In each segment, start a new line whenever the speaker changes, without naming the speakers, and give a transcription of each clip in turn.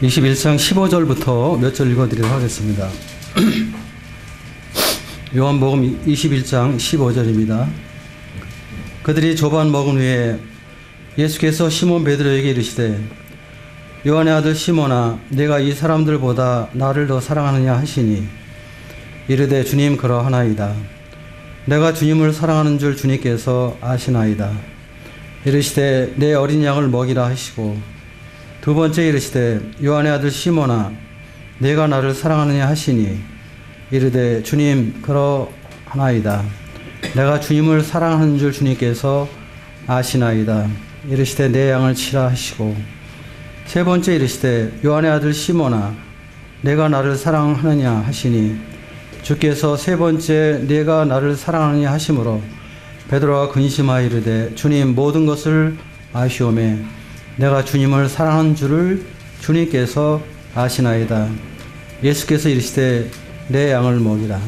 21장 15절부터 몇 절 읽어드리도록 하겠습니다. 요한복음 21장 15절입니다. 그들이 조반 먹은 후에 예수께서 시몬 베드로에게 이르시되 요한의 아들 시몬아 내가 이 사람들보다 나를 더 사랑하느냐 하시니 이르되 주님 그러하나이다. 내가 주님을 사랑하는 줄 주님께서 아시나이다. 이르시되 내 어린 양을 먹이라 하시고 두 번째 이르시되 요한의 아들 시몬아 내가 나를 사랑하느냐 하시니 이르되 주님 그러하나이다. 내가 주님을 사랑하는 줄 주님께서 아시나이다. 이르시되 내 양을 치라 하시고 세 번째 이르시되 요한의 아들 시몬아 내가 나를 사랑하느냐 하시니 주께서 세 번째 내가 나를 사랑하느냐 하심으로 베드로가 근심하여 이르되 주님 모든 것을 아시오매 내가 주님을 사랑하는 줄을 주님께서 아시나이다. 예수께서 이르시되 내 양을 먹이라.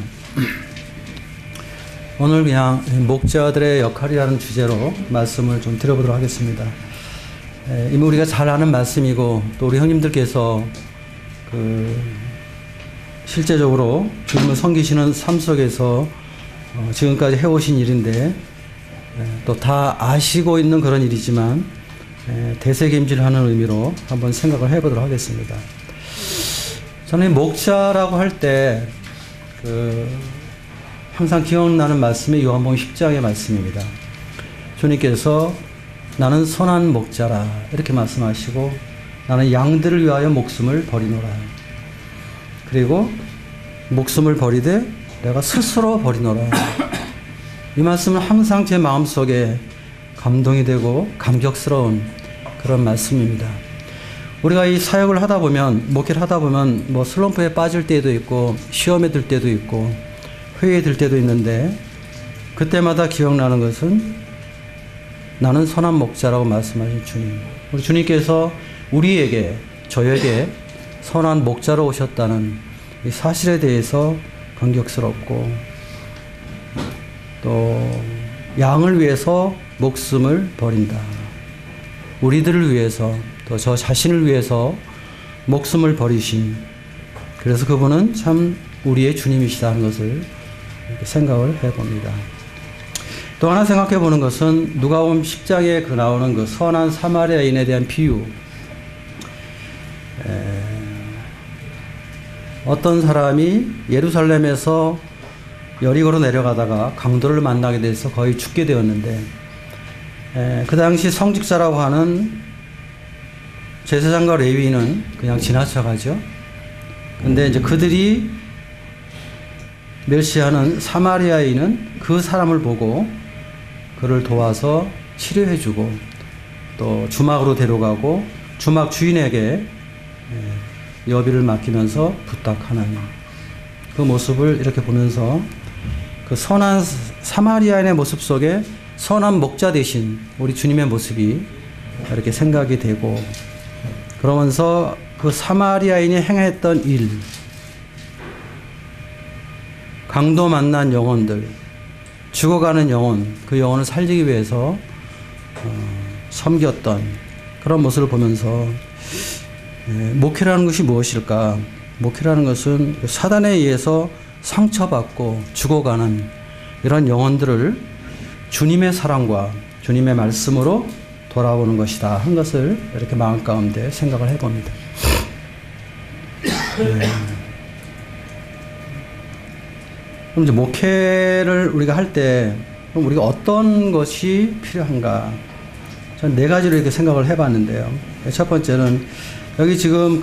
오늘 그냥 목자들의 역할이라는 주제로 말씀을 좀 드려보도록 하겠습니다. 이미 우리가 잘 아는 말씀이고 또 우리 형님들께서 실제적으로 주님을 섬기시는 삶 속에서 지금까지 해오신 일인데 또 다 아시고 있는 그런 일이지만 대세김질하는 의미로 한번 생각을 해보도록 하겠습니다. 저는 목자라고 할 때 항상 기억나는 말씀이 요한복음 10장의 말씀입니다. 주님께서 나는 선한 목자라 이렇게 말씀하시고 나는 양들을 위하여 목숨을 버리노라. 그리고 목숨을 버리되 내가 스스로 버리노라. 이 말씀은 항상 제 마음속에 감동이 되고 감격스러운 그런 말씀입니다. 우리가 이 사역을 하다 보면 목회를 하다 보면 뭐 슬럼프에 빠질 때도 있고 시험에 들 때도 있고 회의에 들 때도 있는데 그때마다 기억나는 것은 나는 선한 목자라고 말씀하신 주님. 우리 주님께서 우리에게 저에게 선한 목자로 오셨다는 이 사실에 대해서 감격스럽고 또 양을 위해서 목숨을 버린다. 우리들을 위해서 또 저 자신을 위해서 목숨을 버리신 그래서 그분은 참 우리의 주님이시다는 것을 생각을 해봅니다. 또 하나 생각해 보는 것은 누가복음 10장에 나오는 그 선한 사마리아인에 대한 비유. 어떤 사람이 예루살렘에서 여리고로 내려가다가 강도를 만나게 돼서 거의 죽게 되었는데 그 당시 성직자라고 하는 제사장과 레위인은 그냥 지나쳐가죠. 근데 이제 그들이 멸시하는 사마리아인은 그 사람을 보고 그를 도와서 치료해주고 또 주막으로 데려가고 주막 주인에게 여비를 맡기면서 부탁하는 그 모습을 이렇게 보면서 그 선한 사마리아인의 모습 속에 선한 목자 대신 우리 주님의 모습이 이렇게 생각이 되고 그러면서 그 사마리아인이 행했던 일, 강도 만난 영혼들, 죽어가는 영혼, 그 영혼을 살리기 위해서 섬겼던 그런 모습을 보면서 목회라는 것이 무엇일까? 목회라는 것은 사단에 의해서 상처받고 죽어가는 이런 영혼들을 주님의 사랑과 주님의 말씀으로 돌아보는 것이다 한 것을 이렇게 마음 가운데 생각을 해봅니다. 그럼 이제 목회를 우리가 할 때 그럼 우리가 어떤 것이 필요한가? 저는 네 가지로 이렇게 생각을 해봤는데요. 첫 번째는 여기 지금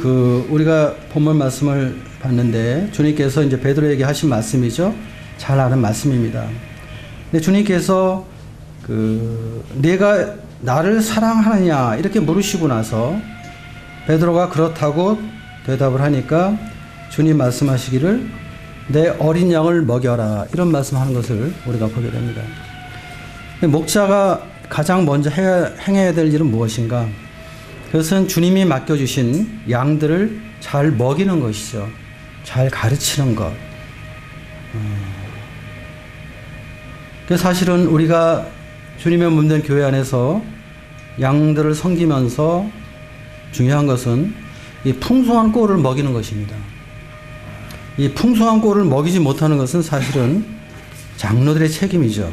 우리가 본문 말씀을 봤는데 주님께서 이제 베드로에게 하신 말씀이죠. 잘 아는 말씀입니다. 근데 주님께서 내가 나를 사랑하느냐 이렇게 물으시고 나서 베드로가 그렇다고 대답을 하니까 주님 말씀하시기를 내 어린 양을 먹여라 이런 말씀하는 것을 우리가 보게 됩니다. 목자가 가장 먼저 행해야 될 일은 무엇인가? 그것은 주님이 맡겨주신 양들을 잘 먹이는 것이죠. 잘 가르치는 것. 사실은 우리가 주님의 몸된 교회 안에서 양들을 섬기면서 중요한 것은 이 풍성한 꼴을 먹이는 것입니다. 이 풍성한 꼴을 먹이지 못하는 것은 사실은 장로들의 책임이죠.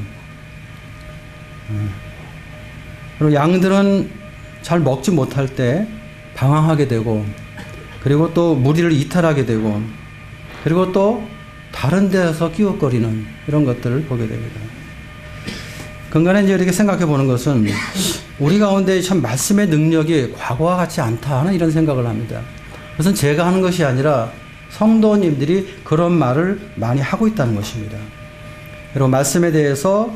그리고 양들은 잘 먹지 못할 때 방황하게 되고, 그리고 또 무리를 이탈하게 되고, 그리고 또 다른 데서 끼웃거리는 이런 것들을 보게 됩니다. 근간에 이제 이렇게 생각해 보는 것은 우리 가운데 참 말씀의 능력이 과거와 같지 않다 하는 이런 생각을 합니다. 그것은 제가 하는 것이 아니라 성도님들이 그런 말을 많이 하고 있다는 것입니다. 그리고 말씀에 대해서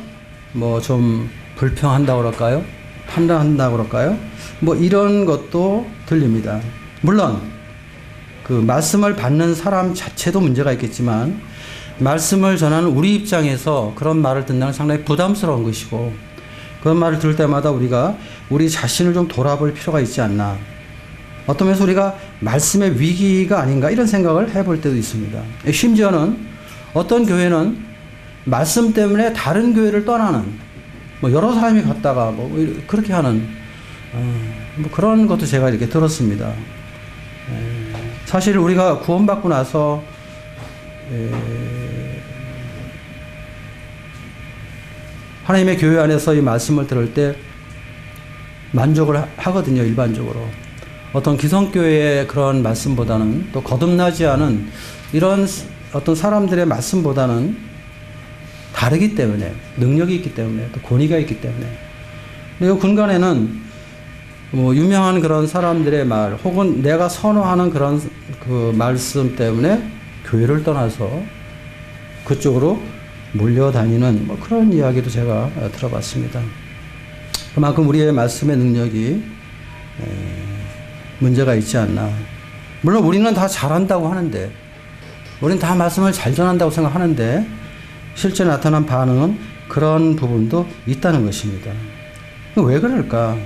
뭐 좀 불평한다고 그럴까요? 판단한다고 그럴까요? 뭐 이런 것도 들립니다. 물론 그 말씀을 받는 사람 자체도 문제가 있겠지만, 말씀을 전하는 우리 입장에서 그런 말을 듣는 건 상당히 부담스러운 것이고, 그런 말을 들을 때마다 우리가 우리 자신을 좀 돌아볼 필요가 있지 않나. 어떤 면에서 우리가 말씀의 위기가 아닌가 이런 생각을 해볼 때도 있습니다. 심지어는 어떤 교회는 말씀 때문에 다른 교회를 떠나는, 뭐 여러 사람이 갔다가 뭐 그렇게 하는 뭐 그런 것도 제가 이렇게 들었습니다. 사실 우리가 구원받고 나서 하나님의 교회 안에서 이 말씀을 들을 때 만족을 하거든요, 일반적으로. 어떤 기성교회의 그런 말씀보다는, 또 거듭나지 않은 이런 어떤 사람들의 말씀보다는 다르기 때문에, 능력이 있기 때문에, 또 권위가 있기 때문에. 그리고 군간에는 뭐 유명한 그런 사람들의 말, 혹은 내가 선호하는 그런 그 말씀 때문에 교회를 떠나서 그쪽으로 몰려다니는 뭐 그런 이야기도 제가 들어봤습니다. 그만큼 우리의 말씀의 능력이 문제가 있지 않나. 물론 우리는 다 잘한다고 하는데, 우리는 다 말씀을 잘 전한다고 생각하는데, 실제 나타난 반응은 그런 부분도 있다는 것입니다. 왜 그럴까?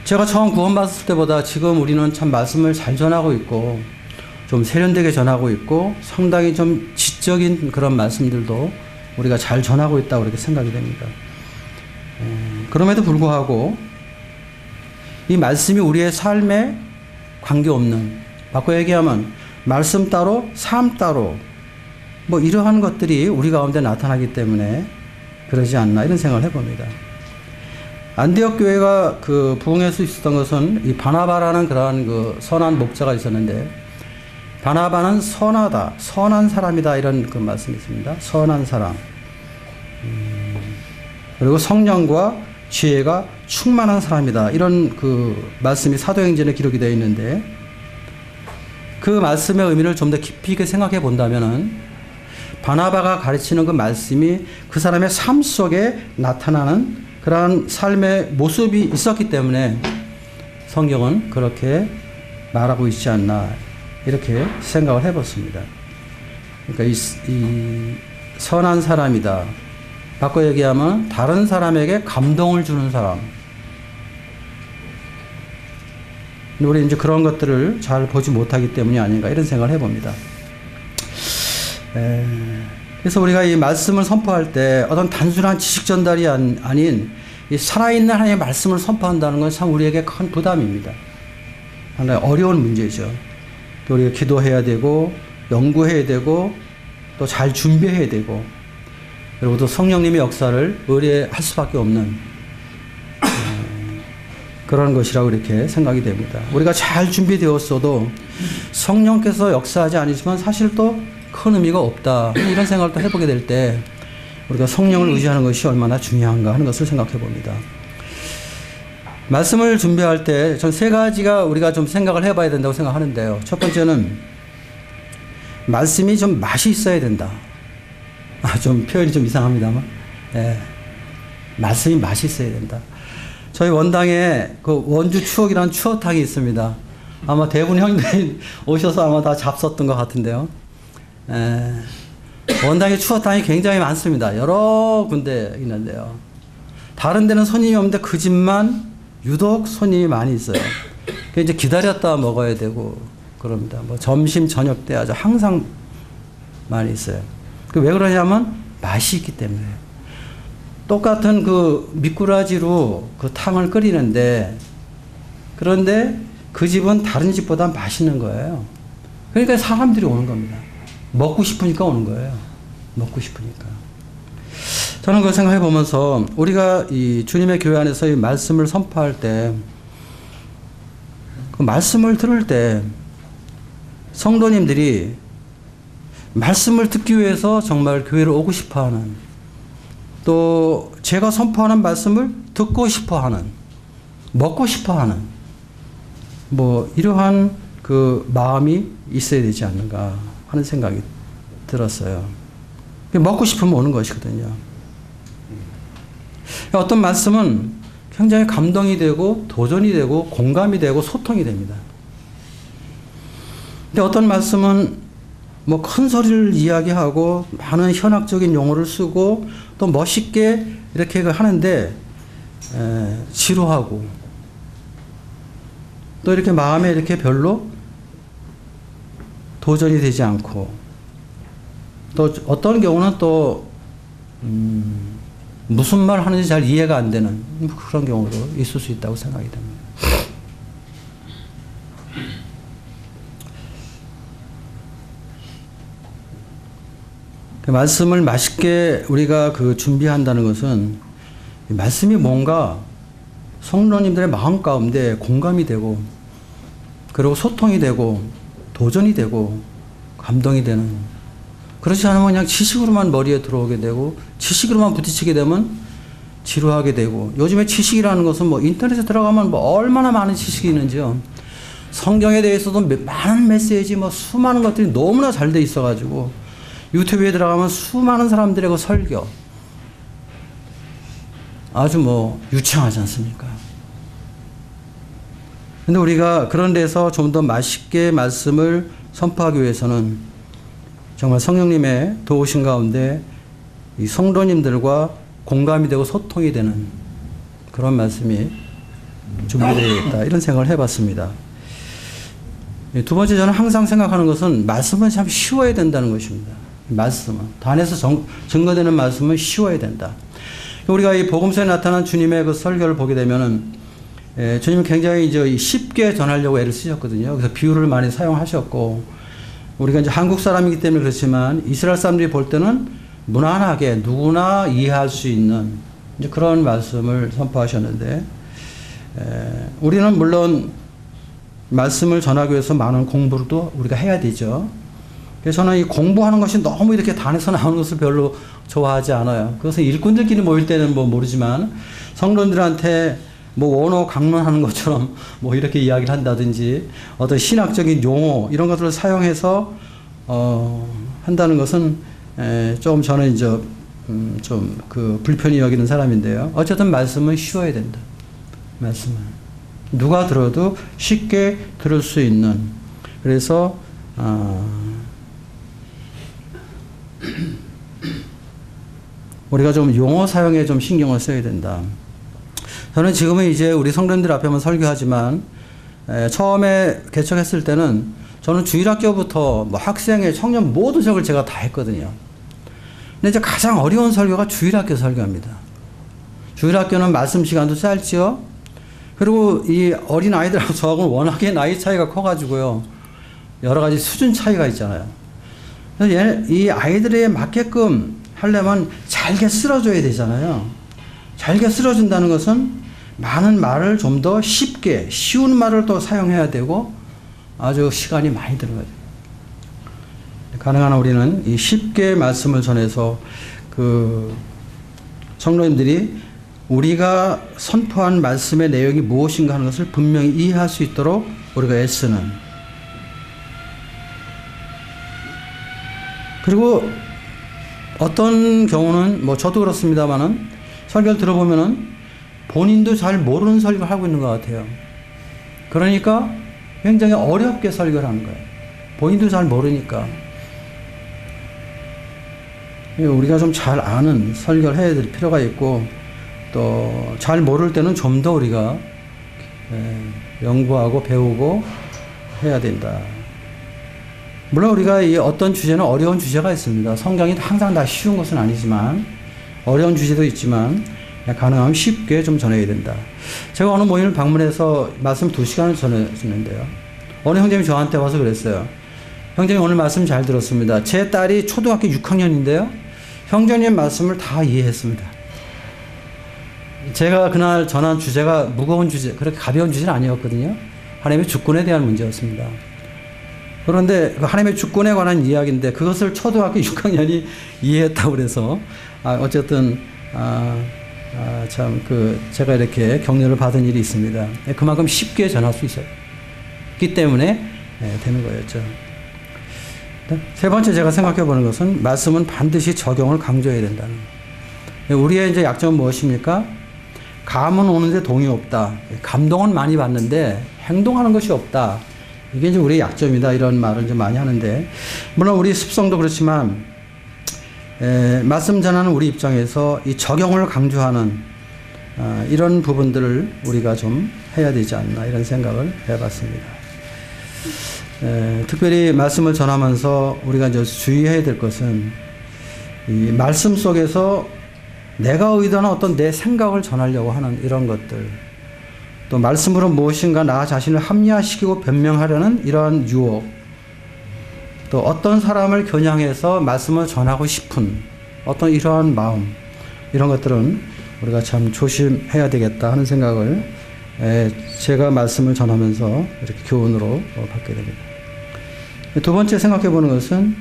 제가 처음 구원받았을 때보다 지금 우리는 참 말씀을 잘 전하고 있고, 좀 세련되게 전하고 있고, 상당히 좀 지적인 그런 말씀들도 우리가 잘 전하고 있다고 그렇게 생각이 됩니다. 그럼에도 불구하고 이 말씀이 우리의 삶에 관계없는, 바꿔 얘기하면 말씀 따로 삶 따로 뭐 이러한 것들이 우리 가운데 나타나기 때문에 그러지 않나 이런 생각을 해봅니다. 안디옥 교회가 그 부흥할 수 있었던 것은 이 바나바라는 그러한 그 선한 목자가 있었는데, 바나바는 선하다, 선한 사람이다 이런 그 말씀이 있습니다. 선한 사람. 그리고 성령과 지혜가 충만한 사람이다 이런 그 말씀이 사도행전에 기록이 되어 있는데, 그 말씀의 의미를 좀 더 깊이 있게 생각해 본다면은 바나바가 가르치는 그 말씀이 그 사람의 삶 속에 나타나는 그러한 삶의 모습이 있었기 때문에 성경은 그렇게 말하고 있지 않나 이렇게 생각을 해봤습니다. 그러니까 이 선한 사람이다. 바꿔 얘기하면 다른 사람에게 감동을 주는 사람. 우리 이제 그런 것들을 잘 보지 못하기 때문이 아닌가 이런 생각을 해봅니다. 그래서 우리가 이 말씀을 선포할 때 어떤 단순한 지식 전달이 아닌 이 살아있는 하나님의 말씀을 선포한다는 건 참 우리에게 큰 부담입니다. 상당히 어려운 문제죠. 또 우리가 기도해야 되고 연구해야 되고 또 잘 준비해야 되고, 그리고 또 성령님의 역사를 의뢰할 수밖에 없는 그런 것이라고 이렇게 생각이 됩니다. 우리가 잘 준비되었어도 성령께서 역사하지 않으시면 사실 또 큰 의미가 없다 이런 생각을 또 해보게 될 때 우리가 성령을 의지하는 것이 얼마나 중요한가 하는 것을 생각해 봅니다. 말씀을 준비할 때 전 세 가지가 우리가 좀 생각을 해봐야 된다고 생각하는데요. 첫 번째는 말씀이 좀 맛이 있어야 된다. 좀 표현이 좀 이상합니다만, 말씀이 맛이 있어야 된다. 저희 원당에 그 원주 추억이라는 추어탕이 있습니다. 아마 대부분 형님들이 오셔서 아마 다 잡섰던 것 같은데요. 원당에 추어탕이 굉장히 많습니다. 여러 군데 있는데요. 다른 데는 손님이 없는데 그 집만 유독 손님이 많이 있어요. 이제 기다렸다 먹어야 되고 그럽니다. 뭐 점심 저녁 때 아주 항상 많이 있어요. 왜 그러냐면 맛이 있기 때문에. 똑같은 그 미꾸라지로 그 탕을 끓이는데, 그런데 그 집은 다른 집보다 맛있는 거예요. 그러니까 사람들이 오는 겁니다. 먹고 싶으니까 오는 거예요. 먹고 싶으니까. 저는 그걸 생각해 보면서 우리가 이 주님의 교회 안에서 이 말씀을 선포할 때, 그 말씀을 들을 때 성도님들이 말씀을 듣기 위해서 정말 교회를 오고 싶어 하는, 또 제가 선포하는 말씀을 듣고 싶어 하는, 먹고 싶어 하는, 뭐 이러한 그 마음이 있어야 되지 않는가 하는 생각이 들었어요. 먹고 싶으면 오는 것이거든요. 어떤 말씀은 굉장히 감동이 되고 도전이 되고 공감이 되고 소통이 됩니다. 근데 어떤 말씀은 뭐 큰 소리를 이야기하고 많은 현학적인 용어를 쓰고 또 멋있게 이렇게 하는데 지루하고 또 이렇게 마음에 이렇게 별로 도전이 되지 않고, 또 어떤 경우는 또 무슨 말 하는지 잘 이해가 안 되는 그런 경우도 있을 수 있다고 생각이 됩니다. 그 말씀을 맛있게 우리가 그 준비한다는 것은 말씀이 뭔가 성도님들의 마음 가운데 공감이 되고, 그리고 소통이 되고 도전이 되고 감동이 되는, 그렇지 않으면 그냥 지식으로만 머리에 들어오게 되고 지식으로만 부딪히게 되면 지루하게 되고, 요즘에 지식이라는 것은 뭐 인터넷에 들어가면 뭐 얼마나 많은 지식이 있는지요. 성경에 대해서도 많은 메시지, 뭐 수많은 것들이 너무나 잘 돼 있어가지고 유튜브에 들어가면 수많은 사람들의 그 설교 아주 뭐 유창하지 않습니까? 근데 우리가 그런 데서 좀 더 맛있게 말씀을 선포하기 위해서는 정말 성령님의 도우신 가운데 이 성도님들과 공감이 되고 소통이 되는 그런 말씀이 준비되어야겠다, 이런 생각을 해봤습니다. 두 번째, 저는 항상 생각하는 것은 말씀은 참 쉬워야 된다는 것입니다. 말씀은 단에서 증거되는 말씀은 쉬워야 된다. 우리가 이 복음서에 나타난 주님의 그 설교를 보게 되면은 주님은 굉장히 이제 쉽게 전하려고 애를 쓰셨거든요. 그래서 비유를 많이 사용하셨고, 우리가 이제 한국 사람이기 때문에 그렇지만 이스라엘 사람들이 볼 때는 무난하게 누구나 이해할 수 있는 이제 그런 말씀을 선포하셨는데, 우리는 물론 말씀을 전하기 위해서 많은 공부를 또 우리가 해야 되죠. 그래서 저는 이 공부하는 것이 너무 이렇게 단에서 나오는 것을 별로 좋아하지 않아요. 그것은 일꾼들끼리 모일 때는 뭐 모르지만 성도들한테 뭐 원어 강론하는 것처럼 뭐 이렇게 이야기를 한다든지 어떤 신학적인 용어 이런 것들을 사용해서 한다는 것은 좀 저는 이제 좀 그 불편히 여기는 사람인데요. 어쨌든 말씀은 쉬워야 된다. 말씀은 누가 들어도 쉽게 들을 수 있는, 그래서 우리가 좀 용어 사용에 좀 신경을 써야 된다. 저는 지금은 이제 우리 성도님들 앞에만 설교하지만 처음에 개척했을 때는 저는 주일학교부터 뭐 학생회, 청년 모든 적을 제가 다 했거든요. 근데 이제 가장 어려운 설교가 주일학교 설교입니다. 주일학교는 말씀 시간도 짧지요. 그리고 이 어린 아이들하고 저하고는 워낙에 나이 차이가 커가지고요, 여러 가지 수준 차이가 있잖아요. 그래서 이 아이들에 맞게끔 하려면 잘게 쓸어줘야 되잖아요. 잘게 쓸어준다는 것은 많은 말을 좀 더 쉽게, 쉬운 말을 또 사용해야 되고 아주 시간이 많이 들어가요. 가능한 한 우리는 이 쉽게 말씀을 전해서 그 성도님들이 우리가 선포한 말씀의 내용이 무엇인가 하는 것을 분명히 이해할 수 있도록 우리가 애쓰는, 그리고 어떤 경우는 뭐 저도 그렇습니다만은 설교를 들어보면은 본인도 잘 모르는 설교를 하고 있는 것 같아요. 그러니까 굉장히 어렵게 설교를 하는 거예요. 본인도 잘 모르니까. 우리가 좀 잘 아는 설교를 해야 될 필요가 있고, 또 잘 모를 때는 좀 더 우리가 연구하고 배우고 해야 된다. 물론 우리가 이 어떤 주제는 어려운 주제가 있습니다. 성경이 항상 다 쉬운 것은 아니지만 어려운 주제도 있지만, 가능하면 쉽게 좀 전해야 된다. 제가 어느 모임을 방문해서 말씀 2시간을 전해주는데요. 어느 형제님이 저한테 와서 그랬어요. 형제님 오늘 말씀 잘 들었습니다. 제 딸이 초등학교 6학년인데요. 형제님 말씀을 다 이해했습니다. 제가 그날 전한 주제가 무거운 주제, 그렇게 가벼운 주제는 아니었거든요. 하나님의 주권에 대한 문제였습니다. 그런데 그 하나님의 주권에 관한 이야기인데 그것을 초등학교 6학년이 이해했다고 그래서 어쨌든 참 제가 이렇게 격려를 받은 일이 있습니다. 그만큼 쉽게 전할 수 있었기 때문에 되는 거였죠. 세 번째 제가 생각해 보는 것은 말씀은 반드시 적용을 강조해야 된다는 거예요. 우리의 이제 약점은 무엇입니까? 감은 오는데 동의 없다. 감동은 많이 받는데 행동하는 것이 없다. 이게 이제 우리의 약점이다. 이런 말을 좀 많이 하는데, 물론 우리 습성도 그렇지만, 말씀 전하는 우리 입장에서 이 적용을 강조하는, 이런 부분들을 우리가 좀 해야 되지 않나, 이런 생각을 해봤습니다. 특별히 말씀을 전하면서 우리가 이제 주의해야 될 것은, 이 말씀 속에서 내가 의도하는 어떤 내 생각을 전하려고 하는 이런 것들, 또 말씀으로 무엇인가 나 자신을 합리화시키고 변명하려는 이러한 유혹, 또 어떤 사람을 겨냥해서 말씀을 전하고 싶은 어떤 이러한 마음, 이런 것들은 우리가 참 조심해야 되겠다 하는 생각을 제가 말씀을 전하면서 이렇게 교훈으로 받게 됩니다. 두 번째 생각해 보는 것은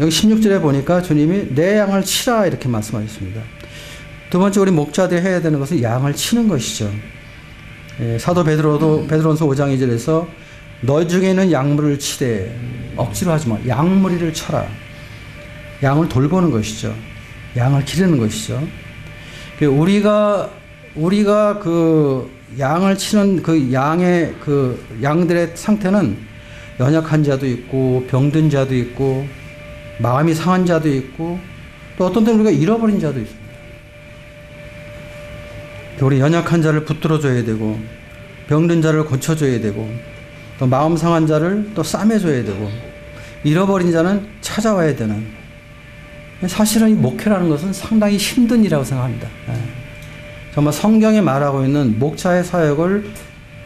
여기 16절에 보니까 주님이 내 양을 치라 이렇게 말씀하셨습니다. 두 번째 우리 목자들이 해야 되는 것은 양을 치는 것이죠. 사도 베드로전서 5장 2절에서 너 중에 있는 양물을 치되 억지로 하지 마. 양무리를 쳐라. 양을 돌보는 것이죠. 양을 기르는 것이죠. 우리가 그 양을 치는 그 양의 그 양들의 상태는 연약한 자도 있고 병든 자도 있고 마음이 상한 자도 있고 또 어떤 때는 우리가 잃어버린 자도 있습니다. 우리 연약한 자를 붙들어줘야 되고 병든 자를 고쳐줘야 되고 또 마음 상한 자를 또 싸매줘야 되고 잃어버린 자는 찾아와야 되는, 사실은 이 목회라는 것은 상당히 힘든 일이라고 생각합니다. 정말 성경이 말하고 있는 목자의 사역을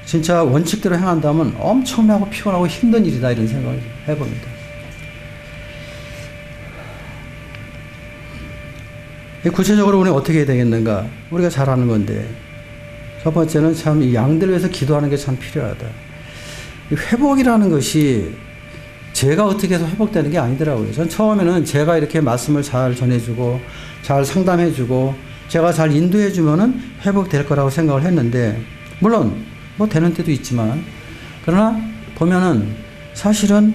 진짜 원칙대로 행한다면 엄청나고 피곤하고 힘든 일이다, 이런 생각을 해봅니다. 구체적으로 우리는 어떻게 해야 되겠는가? 우리가 잘 아는 건데, 첫 번째는 참 이 양들을 위해서 기도하는 게 참 필요하다. 이 회복이라는 것이 제가 어떻게 해서 회복되는 게 아니더라고요. 전 처음에는 제가 이렇게 말씀을 잘 전해주고 잘 상담해주고 제가 잘 인도해주면은 회복될 거라고 생각을 했는데, 물론 뭐 되는 때도 있지만, 그러나 보면은 사실은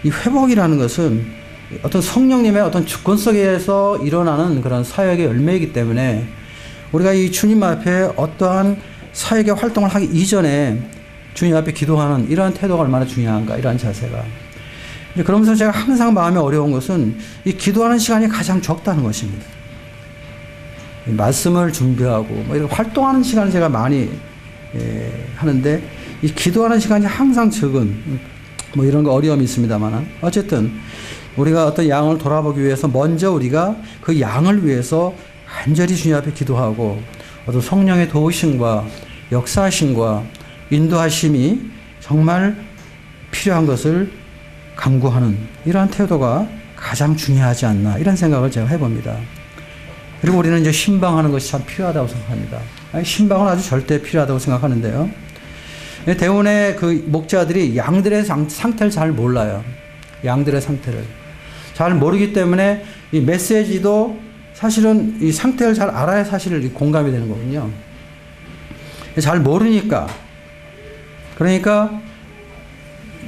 이 회복이라는 것은 어떤 성령님의 어떤 주권 속에서 일어나는 그런 사역의 열매이기 때문에 우리가 이 주님 앞에 어떠한 사역의 활동을 하기 이전에 주님 앞에 기도하는 이러한 태도가 얼마나 중요한가, 이러한 자세가. 그러면서 제가 항상 마음이 어려운 것은 이 기도하는 시간이 가장 적다는 것입니다. 말씀을 준비하고 뭐 이렇게 활동하는 시간을 제가 많이 하는데 이 기도하는 시간이 항상 적은 뭐 이런 거 어려움이 있습니다만, 어쨌든 우리가 어떤 양을 돌아보기 위해서 먼저 우리가 그 양을 위해서 간절히 주님 앞에 기도하고 어떤 성령의 도우심과 역사하심과 인도하심이 정말 필요한 것을 강구하는 이러한 태도가 가장 중요하지 않나, 이런 생각을 제가 해봅니다. 그리고 우리는 이제 신방하는 것이 참 필요하다고 생각합니다. 신방은 아주 절대 필요하다고 생각하는데요. 대부분의 그 목자들이 양들의 상태를 잘 몰라요. 양들의 상태를 잘 모르기 때문에 이 메시지도 사실은 이 상태를 잘 알아야 사실 공감이 되는 거군요. 잘 모르니까, 그러니까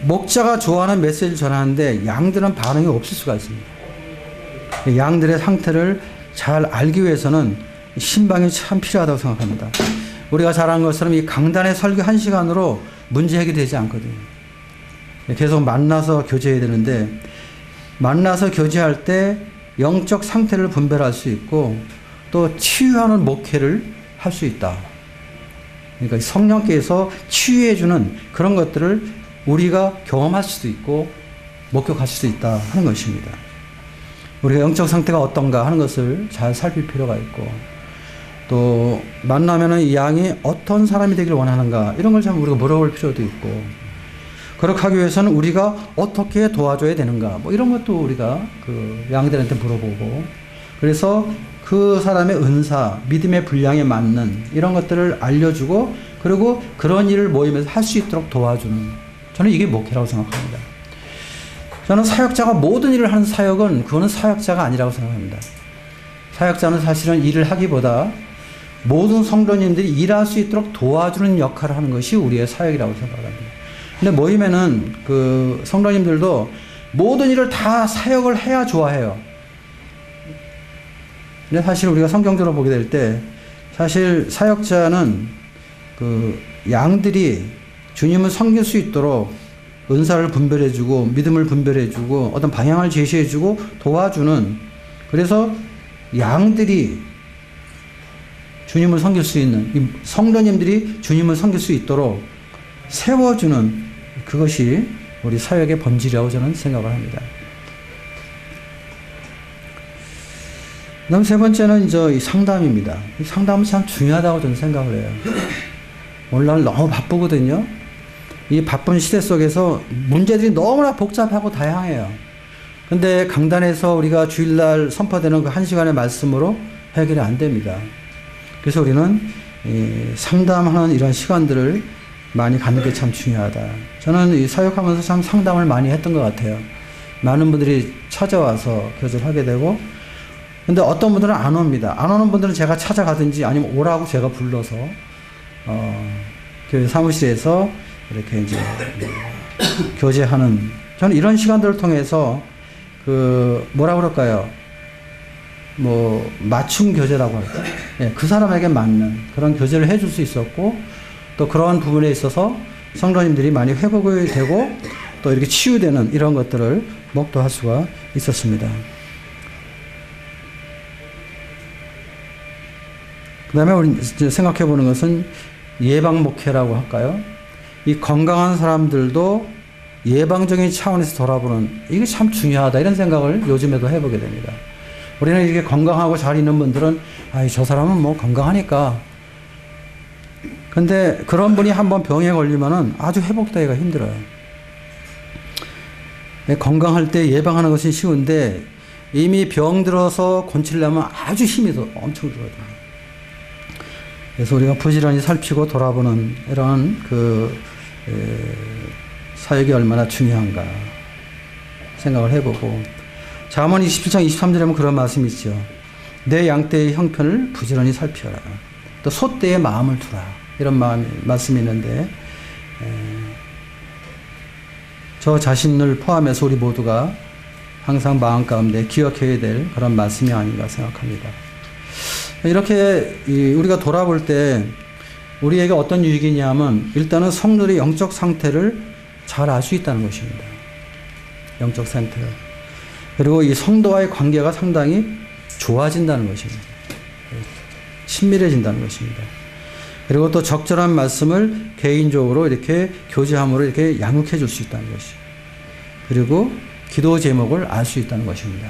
목자가 좋아하는 메시지를 전하는데 양들은 반응이 없을 수가 있습니다. 양들의 상태를 잘 알기 위해서는 신방이 참 필요하다고 생각합니다. 우리가 잘 아는 것처럼 이 강단의 설교 1시간으로 문제 해결되지 않거든요. 계속 만나서 교제해야 되는데, 만나서 교제할 때 영적 상태를 분별할 수 있고 또 치유하는 목회를 할 수 있다. 그러니까 성령께서 치유해주는 그런 것들을 우리가 경험할 수도 있고 목격할 수도 있다 하는 것입니다. 우리가 영적 상태가 어떤가 하는 것을 잘 살필 필요가 있고, 또 만나면은 이 양이 어떤 사람이 되길 원하는가 이런 걸 참 우리가 물어볼 필요도 있고, 그렇게 하기 위해서는 우리가 어떻게 도와줘야 되는가 뭐 이런 것도 우리가 그 양들한테 물어보고, 그래서 그 사람의 은사, 믿음의 분량에 맞는 이런 것들을 알려주고, 그리고 그런 일을 모임에서 할 수 있도록 도와주는, 저는 이게 목회라고 생각합니다. 저는 사역자가 모든 일을 하는 사역은 그거는 사역자가 아니라고 생각합니다. 사역자는 사실은 일을 하기보다 모든 성도님들이 일할 수 있도록 도와주는 역할을 하는 것이 우리의 사역이라고 생각합니다. 근데 모임에는 그 성도님들도 모든 일을 다 사역을 해야 좋아해요. 근데 사실 우리가 성경적으로 보게 될 때 사실 사역자는 그 양들이 주님을 섬길 수 있도록 은사를 분별해주고 믿음을 분별해주고 어떤 방향을 제시해주고 도와주는, 그래서 양들이 주님을 섬길 수 있는, 성도님들이 주님을 섬길 수 있도록 세워주는, 그것이 우리 사역의 본질이라고 저는 생각을 합니다. 그다음 세 번째는 이제 이 상담입니다. 이 상담은 참 중요하다고 저는 생각을 해요. 오늘날 너무 바쁘거든요. 이 바쁜 시대 속에서 문제들이 너무나 복잡하고 다양해요. 근데 강단에서 우리가 주일날 선포되는 그 1시간의 말씀으로 해결이 안 됩니다. 그래서 우리는 이 상담하는 이런 시간들을 많이 갖는 게 참 중요하다. 저는 이 사역하면서 참 상담을 많이 했던 것 같아요. 많은 분들이 찾아와서 교제를 하게 되고, 근데 어떤 분들은 안 옵니다. 안 오는 분들은 제가 찾아가든지 아니면 오라고 제가 불러서 교회 사무실에서 이렇게 이제 교제하는, 저는 이런 시간들을 통해서 그 뭐라 그럴까요? 뭐 맞춤 교제라고 할까요? 예, 그 사람에게 맞는 그런 교제를 해줄 수 있었고, 또 그러한 부분에 있어서 성도님들이 많이 회복이 되고 또 이렇게 치유되는 이런 것들을 목도할 수가 있었습니다. 그 다음에 우리 생각해 보는 것은 예방 목회라고 할까요? 이 건강한 사람들도 예방적인 차원에서 돌아보는, 이게 참 중요하다 이런 생각을 요즘에도 해보게 됩니다. 우리는 이렇게 건강하고 잘 있는 분들은 아이 저 사람은 뭐 건강하니까, 근데 그런 분이 한번 병에 걸리면은 아주 회복되기가 힘들어요. 건강할 때 예방하는 것은 쉬운데 이미 병 들어서 곤치려면 아주 힘이 엄청 들거든요. 그래서 우리가 부지런히 살피고 돌아보는 이런 사역이 얼마나 중요한가 생각을 해보고, 잠언 27장 23절에 보면 그런 말씀이 있죠. 내 양떼의 형편을 부지런히 살피어라. 또 소떼의 마음을 두라. 이런 말씀이 있는데, 저 자신을 포함해서 우리 모두가 항상 마음 가운데 기억해야 될 그런 말씀이 아닌가 생각합니다. 이렇게 우리가 돌아볼 때 우리에게 어떤 유익이 있냐면, 일단은 성도의 영적 상태를 잘 알 수 있다는 것입니다. 영적 상태를. 그리고 이 성도와의 관계가 상당히 좋아진다는 것입니다. 친밀해진다는 것입니다. 그리고 또 적절한 말씀을 개인적으로 이렇게 교제함으로 이렇게 양육해 줄 수 있다는 것이, 그리고 기도 제목을 알 수 있다는 것입니다.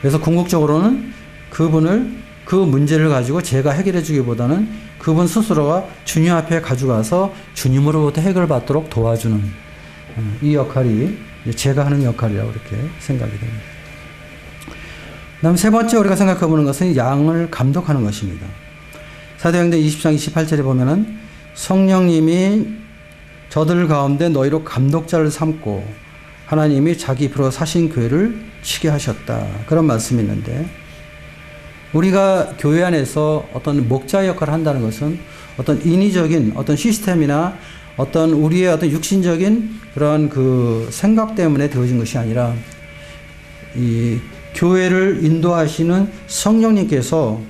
그래서 궁극적으로는 그 문제를 가지고 제가 해결해 주기보다는 그분 스스로가 주님 앞에 가져가서 주님으로부터 해결받도록 도와주는 이 역할이 제가 하는 역할이라고 이렇게 생각이 됩니다. 그다음 세 번째 우리가 생각해 보는 것은 양을 감독하는 것입니다. 사도행전 20장 28절에 보면은 성령님이 저들 가운데 너희로 감독자를 삼고 하나님이 자기 입으로 사신 교회를 치게 하셨다. 그런 말씀이 있는데, 우리가 교회 안에서 어떤 목자 역할을 한다는 것은 어떤 인위적인 어떤 시스템이나 어떤 우리의 어떤 육신적인 그런 그 생각 때문에 되어진 것이 아니라, 이 교회를 인도하시는 성령님께서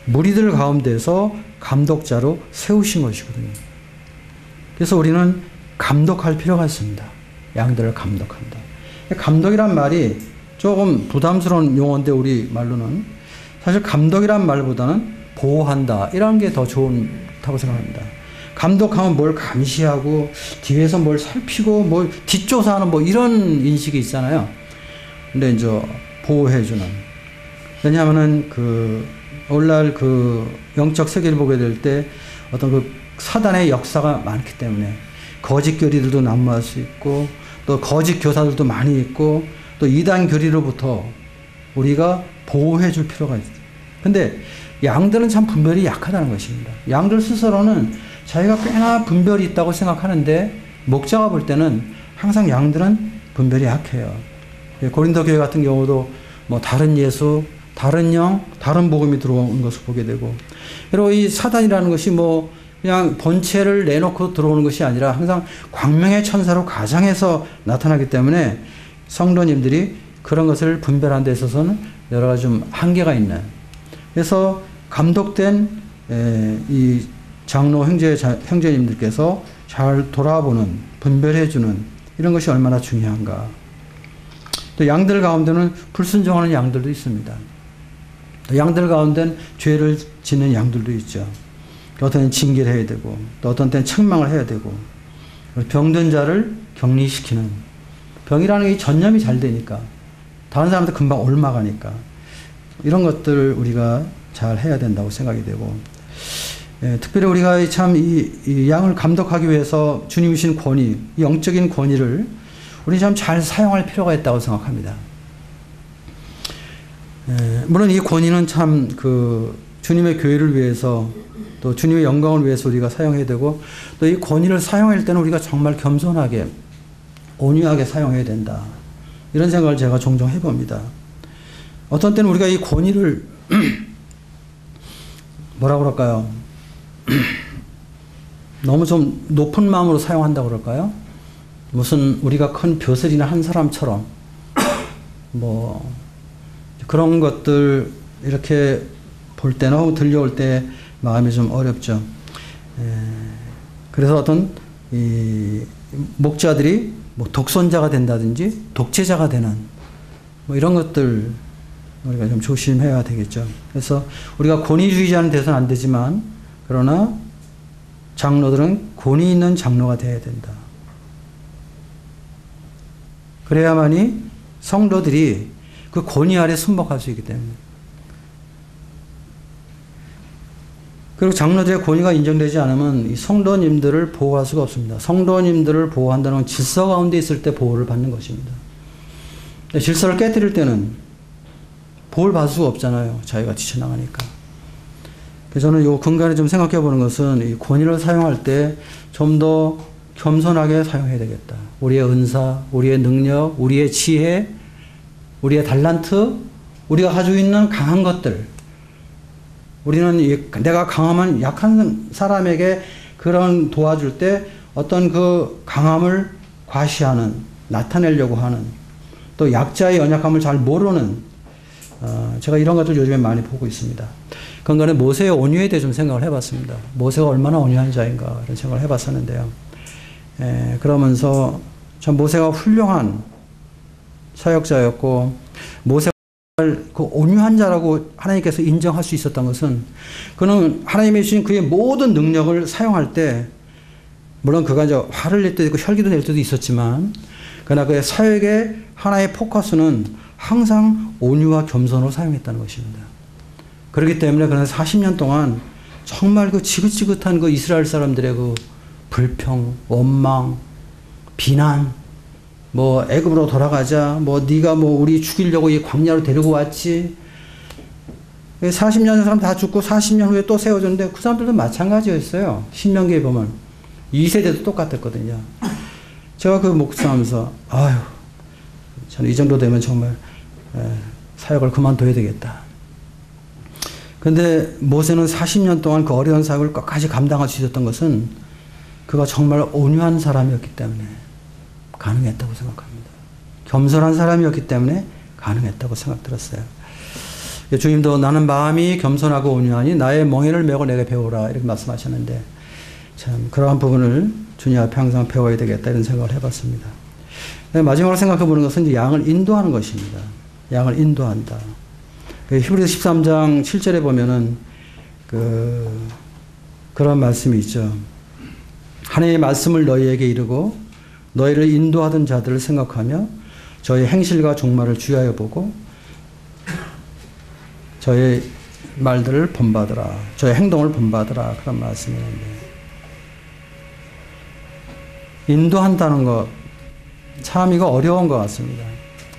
무리들 가운데서 감독자로 세우신 것이거든요. 그래서 우리는 감독할 필요가 있습니다. 양들을 감독한다. 감독이란 말이 조금 부담스러운 용어인데 우리 말로는 사실 감독이란 말보다는 보호한다 이런 게 더 좋다고 생각합니다. 감독하면 뭘 감시하고 뒤에서 뭘 살피고 뭘 뒷조사하는 뭐 이런 인식이 있잖아요. 근데 이제 보호해주는. 왜냐하면은 오늘날 영적 세계를 보게 될 때 어떤 사단의 역사가 많기 때문에 거짓 교리들도 난무할 수 있고 또 거짓 교사들도 많이 있고 또 이단 교리로부터 우리가 보호해 줄 필요가 있어요. 근데 양들은 참 분별이 약하다는 것입니다. 양들 스스로는 자기가 꽤나 분별이 있다고 생각하는데 목자가 볼 때는 항상 양들은 분별이 약해요. 고린도 교회 같은 경우도 뭐 다른 예수, 다른 영, 다른 복음이 들어온 것을 보게 되고, 그리고 이 사단이라는 것이 뭐 그냥 본체를 내놓고 들어오는 것이 아니라 항상 광명의 천사로 가장해서 나타나기 때문에 성도님들이 그런 것을 분별하는 데 있어서는 여러 가지 좀 한계가 있는. 그래서 감독된 이 장로 형제님들께서 잘 돌아보는, 분별해주는 이런 것이 얼마나 중요한가. 또 양들 가운데는 불순종하는 양들도 있습니다. 또 양들 가운데는 죄를 짓는 양들도 있죠. 어떤 때는 징계를 해야 되고 또 어떤 때는 책망을 해야 되고 병든 자를 격리시키는. 병이라는 게 전염이 잘 되니까 다른 사람한테 금방 옮아가니까 이런 것들을 우리가 잘 해야 된다고 생각이 되고, 특별히 우리가 참 이 양을 감독하기 위해서 주님이 주신 권위, 영적인 권위를 우리 참 잘 사용할 필요가 있다고 생각합니다. 물론 이 권위는 참 주님의 교회를 위해서 또 주님의 영광을 위해서 우리가 사용해야 되고, 또 이 권위를 사용할 때는 우리가 정말 겸손하게 온유하게 사용해야 된다. 이런 생각을 제가 종종 해봅니다. 어떤 때는 우리가 이 권위를 뭐라 그럴까요? 너무 좀 높은 마음으로 사용한다고 그럴까요? 무슨 우리가 큰 벼슬이나 한 사람처럼 뭐 그런 것들 이렇게 볼 때나 혹은 들려올 때 마음이 좀 어렵죠. 그래서 어떤 이 목자들이 뭐 독선자가 된다든지 독재자가 되는 뭐 이런 것들 우리가 좀 조심해야 되겠죠. 그래서 우리가 권위주의자는 돼서는 안 되지만, 그러나 장로들은 권위 있는 장로가 되어야 된다. 그래야만이 성도들이 그 권위 아래 순복할 수 있기 때문에. 그리고 장로들의 권위가 인정되지 않으면 이 성도님들을 보호할 수가 없습니다. 성도님들을 보호한다는 건 질서 가운데 있을 때 보호를 받는 것입니다. 질서를 깨뜨릴 때는 보호를 받을 수가 없잖아요. 자기가 지쳐나가니까. 그래서 저는 이 근간에 좀 생각해 보는 것은 이 권위를 사용할 때 좀 더 겸손하게 사용해야 되겠다. 우리의 은사, 우리의 능력, 우리의 지혜, 우리의 달란트, 우리가 가지고 있는 강한 것들. 우리는 내가 강하면 약한 사람에게 그런 도와줄 때 어떤 그 강함을 과시하는, 나타내려고 하는, 또 약자의 연약함을 잘 모르는, 제가 이런 것들 요즘에 많이 보고 있습니다. 그간에 모세의 온유에 대해 좀 생각을 해봤습니다. 모세가 얼마나 온유한 자인가 이런 생각을 해봤었는데요. 그러면서 참 모세가 훌륭한 사역자였고, 모세가 그 온유한 자라고 하나님께서 인정할 수 있었던 것은 그는 하나님이 주신 그의 모든 능력을 사용할 때, 물론 그가 이제 화를 낼 때도 있고 혈기도 낼 때도 있었지만, 그러나 그의 사역의 하나의 포커스는 항상 온유와 겸손으로 사용했다는 것입니다. 그렇기 때문에 그는 40년 동안 정말 그 지긋지긋한 그 이스라엘 사람들의 그 불평, 원망, 비난, 뭐 애굽으로 돌아가자, 뭐 네가 뭐 우리 죽이려고 이 광야로 데리고 왔지. 40년 사람 다 죽고 40년 후에 또 세워졌는데 그 사람들도 마찬가지였어요. 신명기에 보면 2세대도 똑같았거든요. 제가 그 목사하면서 아유, 저는 이 정도 되면 정말 사역을 그만둬야 되겠다. 근데 모세는 40년 동안 그 어려운 사역을 끝까지 감당할 수 있었던 것은 그가 정말 온유한 사람이었기 때문에 가능했다고 생각합니다. 겸손한 사람이었기 때문에 가능했다고 생각 들었어요. 주님도 나는 마음이 겸손하고 온유하니 나의 멍에를 메고 내게 배우라 이렇게 말씀하셨는데, 참 그러한 부분을 주님 앞에 항상 배워야 되겠다 이런 생각을 해봤습니다. 마지막으로 생각해 보는 것은 이제 양을 인도하는 것입니다. 양을 인도한다. 히브리서 13장 7절에 보면은 그런 말씀이 있죠. 하나님의 말씀을 너희에게 이르고 너희를 인도하던 자들을 생각하며 저의 행실과 종말을 주의하여 보고 저의 말들을 본받으라. 저의 행동을 본받으라. 그런 말씀이었는데 인도한다는 것 참 이거 어려운 것 같습니다.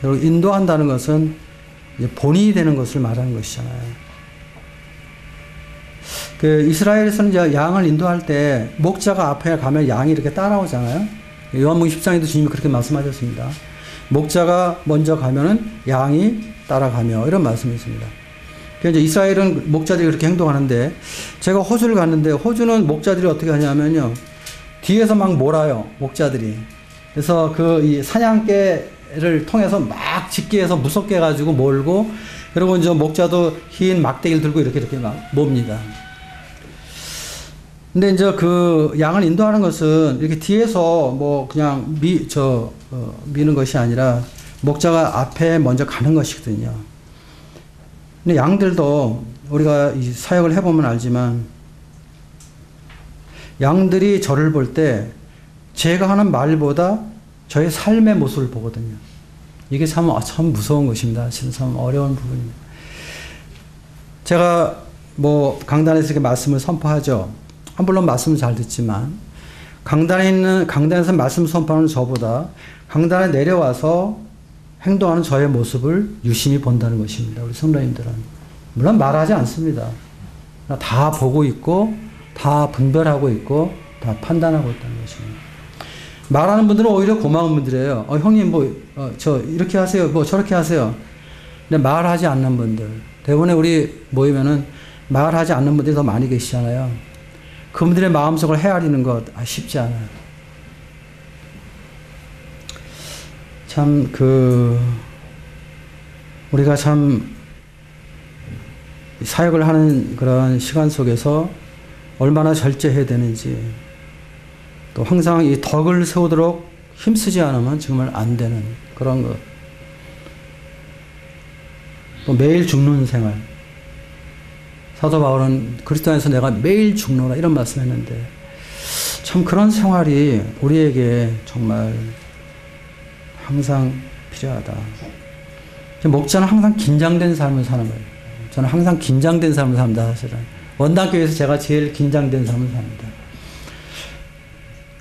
그리고 인도한다는 것은 본인이 되는 것을 말하는 것이잖아요. 그 이스라엘에서는 이제 양을 인도할 때 목자가 앞에 가면 양이 이렇게 따라오잖아요. 요한복음 10장에도 주님이 그렇게 말씀하셨습니다. 목자가 먼저 가면은 양이 따라가며 이런 말씀이 있습니다. 그래서 이제 이스라엘은 목자들이 그렇게 행동하는데 제가 호주를 갔는데 호주는 목자들이 어떻게 하냐면요. 뒤에서 막 몰아요. 목자들이. 그래서 이 사냥개를 통해서 막 집게해서 무섭게 해가지고 몰고 그리고 이제 목자도 흰 막대기를 들고 이렇게 막 몹니다. 근데 이제 그 양을 인도하는 것은 이렇게 뒤에서 뭐 그냥 미는 것이 아니라 목자가 앞에 먼저 가는 것이거든요. 근데 양들도 우리가 이 사역을 해보면 알지만 양들이 저를 볼 때 제가 하는 말보다 저의 삶의 모습을 보거든요. 이게 참 무서운 것입니다. 참 어려운 부분입니다. 제가 뭐 강단에서 이렇게 말씀을 선포하죠. 물론 말씀을 잘 듣지만 강단에서 말씀 선포하는 저보다 강단에 내려와서 행동하는 저의 모습을 유심히 본다는 것입니다. 우리 성도님들은. 물론 말하지 않습니다. 다 보고 있고 다 분별하고 있고 다 판단하고 있다는 것입니다. 말하는 분들은 오히려 고마운 분들이에요. 형님 저 이렇게 하세요. 저렇게 하세요. 근데 말하지 않는 분들. 대부분의 우리 모이면은 말하지 않는 분들이 더 많이 계시잖아요. 그분들의 마음속을 헤아리는 것 쉽지 않아요. 참 우리가 참 사역을 하는 그런 시간 속에서 얼마나 절제해야 되는지 또 항상 이 덕을 세우도록 힘쓰지 않으면 정말 안 되는 그런 것. 또 매일 죽는 생활. 사도 바울은 그리스도 안에서 내가 매일 죽노라 이런 말씀했는데 참 그런 생활이 우리에게 정말 항상 필요하다. 목자는 항상 긴장된 삶을 사는 거예요. 저는 항상 긴장된 삶을 삽니다. 사실은. 원당교회에서 제가 제일 긴장된 삶을 삽니다.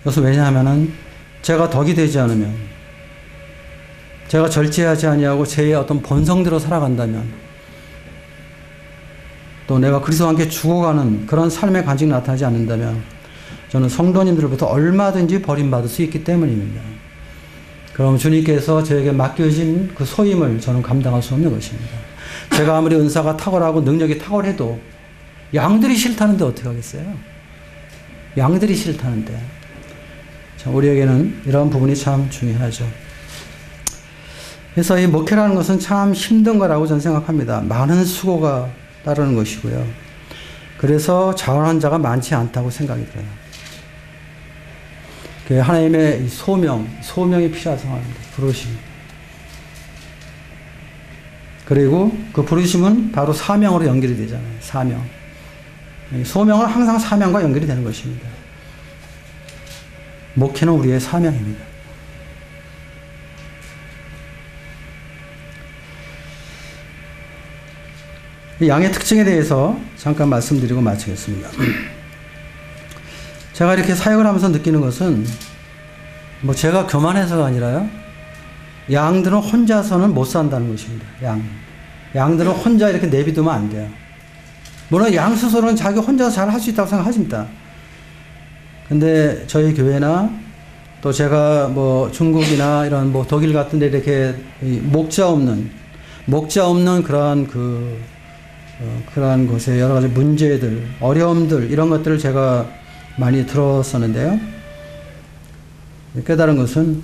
그래서 왜냐하면은 제가 덕이 되지 않으면 제가 절제하지 아니하고 제 어떤 본성대로 살아간다면 또 내가 그리스도와 함께 죽어가는 그런 삶의 간증이 나타나지 않는다면 저는 성도님들로부터 얼마든지 버림받을 수 있기 때문입니다. 그럼 주님께서 저에게 맡겨진 그 소임을 저는 감당할 수 없는 것입니다. 제가 아무리 은사가 탁월하고 능력이 탁월해도 양들이 싫다는데 어떻게 하겠어요? 양들이 싫다는데. 우리에게는 이런 부분이 참 중요하죠. 그래서 이 목회라는 것은 참 힘든 거라고 저는 생각합니다. 많은 수고가 따르는 것이고요. 그래서 자원하는 자가 많지 않다고 생각이 들어요. 하나님의 소명이 필요한 상황입니다. 부르심. 그리고 그 부르심은 바로 사명으로 연결이 되잖아요. 사명. 소명은 항상 사명과 연결이 되는 것입니다. 목회는 우리의 사명입니다. 양의 특징에 대해서 잠깐 말씀드리고 마치겠습니다. 제가 이렇게 사역을 하면서 느끼는 것은 제가 교만해서가 아니라요. 양들은 혼자서는 못 산다는 것입니다. 양들은 혼자 이렇게 내비두면 안 돼요. 물론 양 스스로는 자기 혼자서 잘 할 수 있다고 생각하십니다. 근데 저희 교회나 또 제가 중국이나 이런 독일 같은 데 이렇게 목자 없는 그러한 곳에 여러 가지 문제들, 어려움들, 이런 것들을 제가 많이 들었었는데요. 깨달은 것은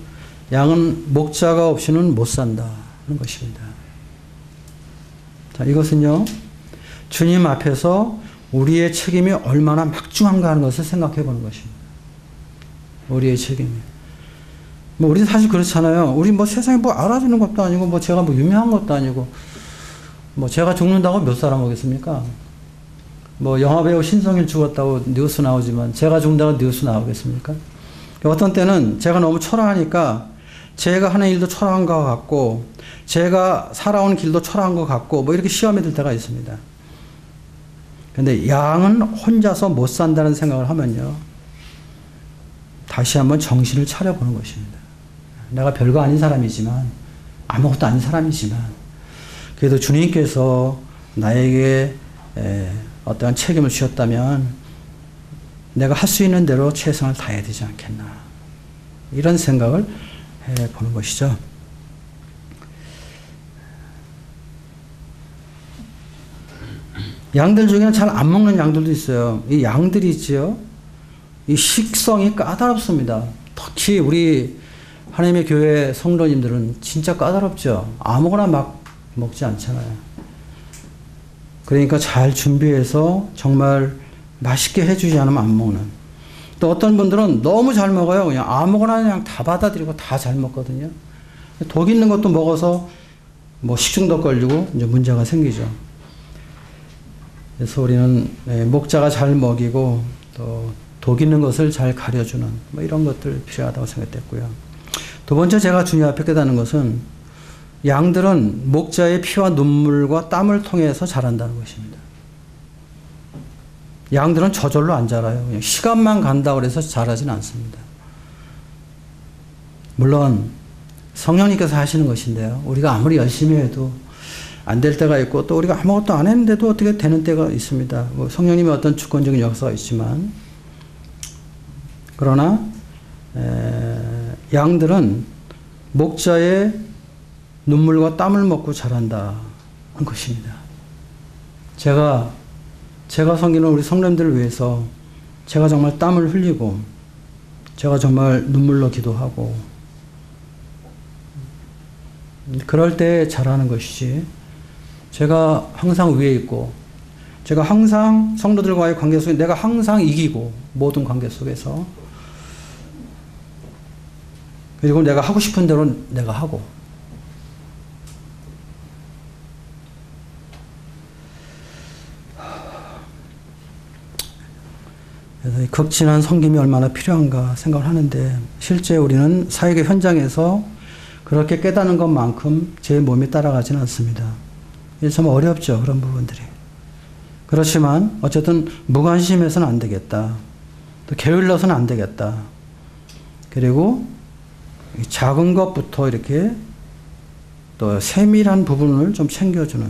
양은 목자가 없이는 못 산다는 것입니다. 자, 이것은요, 주님 앞에서 우리의 책임이 얼마나 막중한가 하는 것을 생각해 보는 것입니다. 우리의 책임이. 우리는 사실 그렇잖아요. 우리 세상에 알아주는 것도 아니고, 제가 유명한 것도 아니고, 제가 죽는다고 몇 사람 오겠습니까? 영화배우 신성일 죽었다고 뉴스 나오지만, 제가 죽는다고 뉴스 나오겠습니까? 어떤 때는 제가 너무 초라하니까, 제가 하는 일도 초라한 것 같고 제가 살아온 길도 초라한 것 같고 뭐 이렇게 시험에 들 때가 있습니다. 근데 양은 혼자서 못 산다는 생각을 하면요, 다시 한번 정신을 차려보는 것입니다. 내가 별거 아닌 사람이지만, 아무것도 아닌 사람이지만, 그래도 주님께서 나에게 어떠한 책임을 주셨다면 내가 할 수 있는 대로 최선을 다해야 되지 않겠나, 이런 생각을 해보는 것이죠. 양들 중에는 잘 안 먹는 양들도 있어요. 이 양들이 있지요, 이 식성이 까다롭습니다. 특히 우리 하나님의 교회 성도님들은 진짜 까다롭죠. 아무거나 막 먹지 않잖아요. 그러니까 잘 준비해서 정말 맛있게 해주지 않으면 안 먹는. 또 어떤 분들은 너무 잘 먹어요. 그냥 아무거나 그냥 다 받아들이고 다 잘 먹거든요. 독 있는 것도 먹어서 뭐 식중독 걸리고 이제 문제가 생기죠. 그래서 우리는 목자가 잘 먹이고 또 독 있는 것을 잘 가려주는 뭐 이런 것들 필요하다고 생각됐고요. 두 번째 제가 주님 앞에 깨닫는 것은 양들은 목자의 피와 눈물과 땀을 통해서 자란다는 것입니다. 양들은 저절로 안 자라요. 그냥 시간만 간다고 해서 자라진 않습니다. 물론 성령님께서 하시는 것인데요, 우리가 아무리 열심히 해도 안 될 때가 있고 또 우리가 아무것도 안 했는데도 어떻게 되는 때가 있습니다. 뭐 성령님의 어떤 주권적인 역사가 있지만, 그러나 양들은 목자의 눈물과 땀을 먹고 자란다는 것입니다. 제가 섬기는 우리 성도님들을 위해서 제가 정말 땀을 흘리고 제가 정말 눈물로 기도하고 그럴 때 자라는 것이지, 제가 항상 위에 있고 제가 항상 성도들과의 관계 속에 내가 항상 이기고 모든 관계 속에서, 그리고 내가 하고 싶은 대로 내가 하고, 그래서 극진한 섬김이 얼마나 필요한가 생각을 하는데, 실제 우리는 사역의 현장에서 그렇게 깨닫는 것만큼 제 몸이 따라가지는 않습니다. 이게 참 어렵죠, 그런 부분들이. 그렇지만 어쨌든 무관심해서는 안 되겠다. 또 게을러서는 안 되겠다. 그리고 작은 것부터 이렇게 또 세밀한 부분을 좀 챙겨주는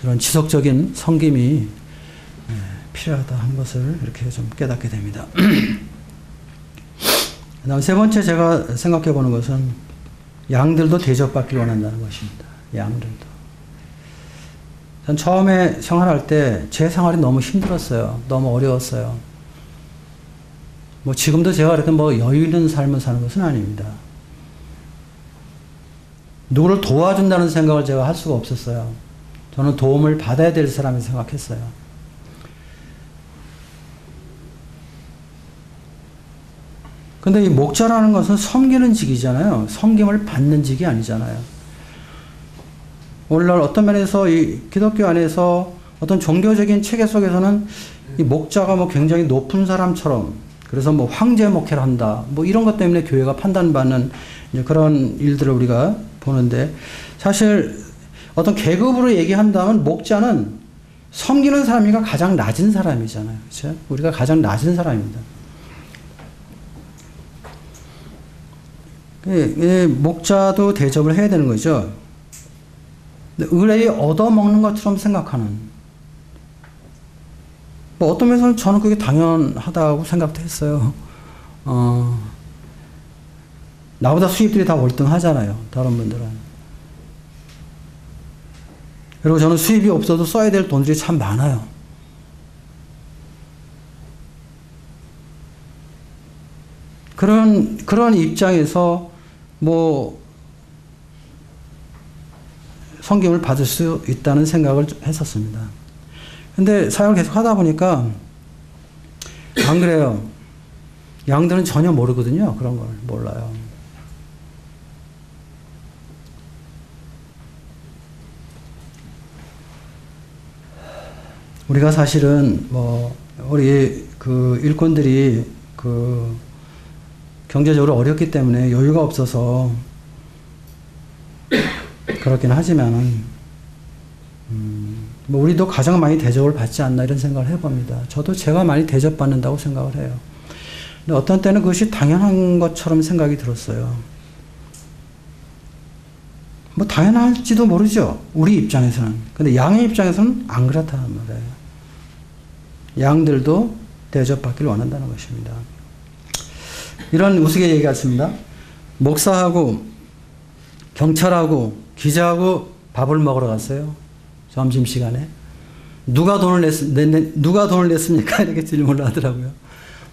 그런 지속적인 섬김이 필요하다 하는 것을 이렇게 좀 깨닫게 됩니다. 그다음 세 번째 제가 생각해 보는 것은 양들도 대접받기를 원한다는 것입니다. 양들도. 전 처음에 생활할 때 제 생활이 너무 힘들었어요. 너무 어려웠어요. 뭐 지금도 제가 이렇게 뭐 여유 있는 삶을 사는 것은 아닙니다. 누구를 도와준다는 생각을 제가 할 수가 없었어요. 저는 도움을 받아야 될 사람이 생각했어요. 근데 이 목자라는 것은 섬기는 직이잖아요. 섬김을 받는 직이 아니잖아요. 오늘날 어떤 면에서 이 기독교 안에서 어떤 종교적인 체계 속에서는 이 목자가 뭐 굉장히 높은 사람처럼, 그래서 뭐 황제 목회를 한다, 뭐 이런 것 때문에 교회가 판단받는 그런 일들을 우리가 보는데, 사실 어떤 계급으로 얘기한다면 목자는 섬기는 사람이가 가장 낮은 사람이잖아요. 그렇죠? 우리가 가장 낮은 사람입니다. 목자도 대접을 해야 되는 거죠. 의뢰에 얻어먹는 것처럼 생각하는, 뭐 어떤 면에서는 저는 그게 당연하다고 생각도 했어요. 나보다 수입들이 다 월등하잖아요, 다른 분들은. 그리고 저는 수입이 없어도 써야 될 돈들이 참 많아요. 그런 입장에서 뭐 섬김을 받을 수 있다는 생각을 했었습니다. 근데 사역을 계속 하다 보니까 안 그래요. 양들은 전혀 모르거든요. 그런 걸 몰라요. 우리가 사실은 뭐 우리 그 일꾼들이 그 경제적으로 어렵기 때문에 여유가 없어서 그렇긴 하지만은 뭐 우리도 가장 많이 대접을 받지 않나 이런 생각을 해봅니다. 저도 제가 많이 대접받는다고 생각을 해요. 근데 어떤 때는 그것이 당연한 것처럼 생각이 들었어요. 뭐 당연할지도 모르죠. 우리 입장에서는. 근데 양의 입장에서는 안 그렇다는 말이에요. 양들도 대접받기를 원한다는 것입니다. 이런 우스갯 얘기가 있습니다. 목사하고 경찰하고 기자하고 밥을 먹으러 갔어요. 점심시간에. 누가 돈을 냈습니까? 이렇게 질문을 하더라고요.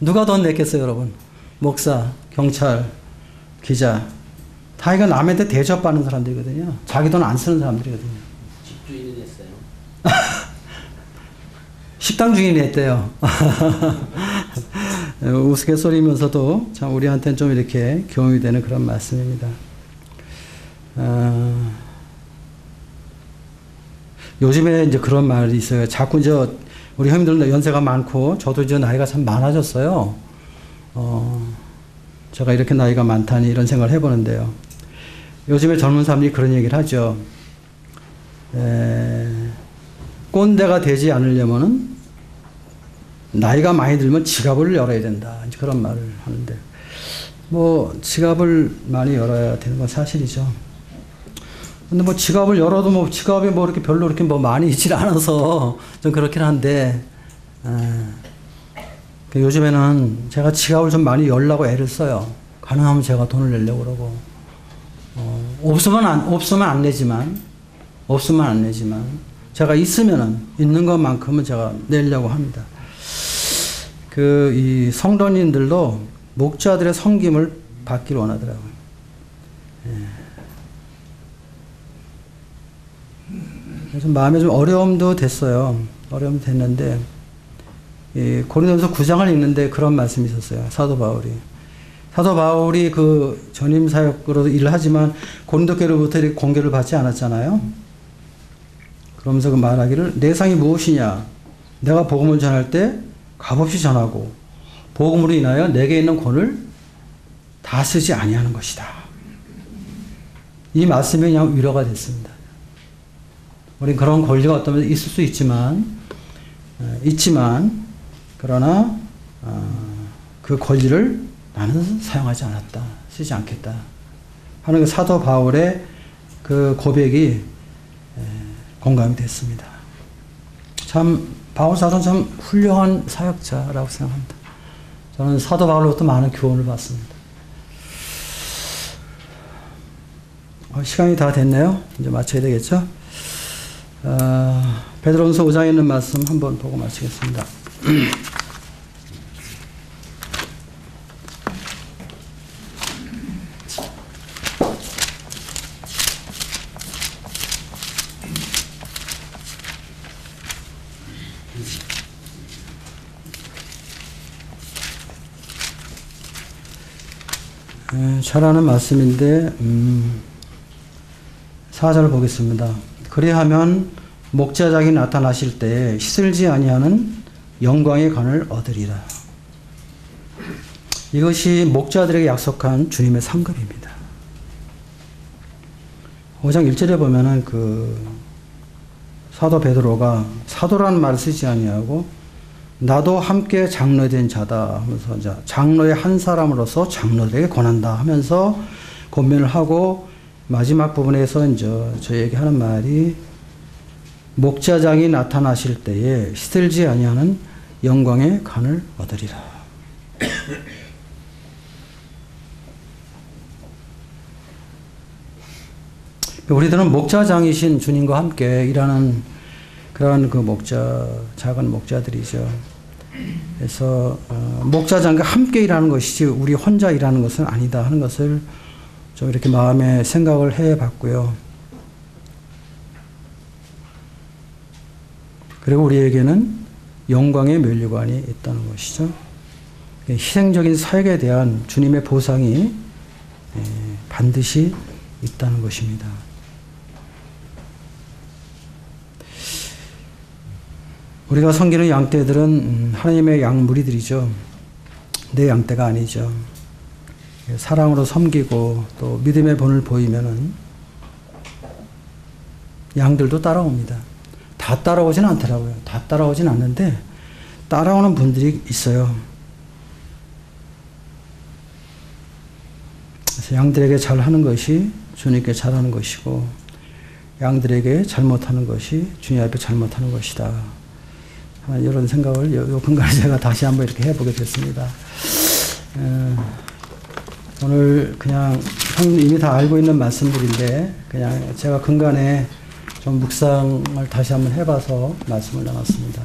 누가 돈 냈겠어요, 여러분? 목사, 경찰, 기자. 다 이거 남한테 대접받는 사람들이거든요. 자기 돈 안 쓰는 사람들이거든요.
집주인이 냈어요.
식당 주인이 냈대요. 우스갯소리면서도 참 우리한테는 좀 이렇게 교훈이 되는 그런 말씀입니다. 요즘에 이제 그런 말이 있어요. 자꾸 이제 우리 형님들도 연세가 많고 저도 이제 나이가 참 많아졌어요. 제가 이렇게 나이가 많다니 이런 생각을 해보는데요. 요즘에 젊은 사람들이 그런 얘기를 하죠. 꼰대가 되지 않으려면은 나이가 많이 들면 지갑을 열어야 된다. 이제 그런 말을 하는데, 뭐 지갑을 많이 열어야 되는 건 사실이죠. 근데 뭐 지갑을 열어도 뭐 지갑이 뭐 이렇게 별로 이렇게 뭐 많이 있질 않아서 좀 그렇긴 한데, 요즘에는 제가 지갑을 좀 많이 열려고 애를 써요. 가능하면 제가 돈을 내려고 그러고, 없으면 안 내지만, 제가 있으면은, 있는 것만큼은 제가 내려고 합니다. 이 성도님들도 목자들의 섬김을 받기를 원하더라고요. 그래서 마음에 좀 어려움도 됐어요. 어려움도 됐는데, 고린도전서 9장을 읽는데 그런 말씀이 있었어요. 사도 바울이 그 전임 사역으로 일을 하지만 고린도 교회로부터 이렇게 공개를 받지 않았잖아요. 그러면서 그 말하기를, 내 상이 무엇이냐? 내가 복음을 전할 때 값없이 전하고 복음으로 인하여 내게 있는 권을 다 쓰지 아니하는 것이다. 이 말씀이 그냥 위로가 됐습니다. 우린 그런 권리가 어떤 면에서 있을 수 있지만 그러나 그 권리를 나는 사용하지 않았다. 쓰지 않겠다. 하는 그 사도 바울의 그 고백이 공감이 됐습니다. 참 바울 사도는 참 훌륭한 사역자라고 생각합니다. 저는 사도 바울로부터 많은 교훈을 받습니다. 시간이 다 됐네요. 이제 마쳐야 되겠죠? 베드로전서 5장에 있는 말씀 한번 보고 마치겠습니다. 잘 아는 말씀인데 4절을 보겠습니다. 그리하면 목자장이 나타나실 때에 시들지 아니하는 영광의 관을 얻으리라. 이것이 목자들에게 약속한 주님의 상급입니다. 5장 1절에 보면은 사도 베드로가 사도라는 말을 쓰지 아니하고 나도 함께 장로된 자다 하면서 이제 장로의 한 사람으로서 장로들에게 권한다 하면서 권면을 하고 마지막 부분에서 이제 저에게 하는 말이 목자장이 나타나실 때에 시들지 아니하는 영광의 관을 얻으리라. 우리들은 목자장이신 주님과 함께 일하는 그런 그 작은 목자들이죠. 그래서 목자장과 함께 일하는 것이지 우리 혼자 일하는 것은 아니다 하는 것을 좀 이렇게 마음에 생각을 해봤고요. 그리고 우리에게는 영광의 면류관이 있다는 것이죠. 희생적인 사역에 대한 주님의 보상이 반드시 있다는 것입니다. 우리가 섬기는 양떼들은 하나님의 양 무리들이죠. 내 양떼가 아니죠. 사랑으로 섬기고 또 믿음의 본을 보이면은 양들도 따라옵니다. 다 따라오진 않더라고요. 다 따라오진 않는데 따라오는 분들이 있어요. 그래서 양들에게 잘하는 것이 주님께 잘하는 것이고 양들에게 잘못하는 것이 주님 앞에 잘못하는 것이다. 이런 생각을 요 근간에 제가 다시 한번 이렇게 해보게 됐습니다. 오늘 그냥 형님 이미 다 알고 있는 말씀들인데 그냥 제가 근간에 좀 묵상을 다시 한번 해봐서 말씀을 나눴습니다.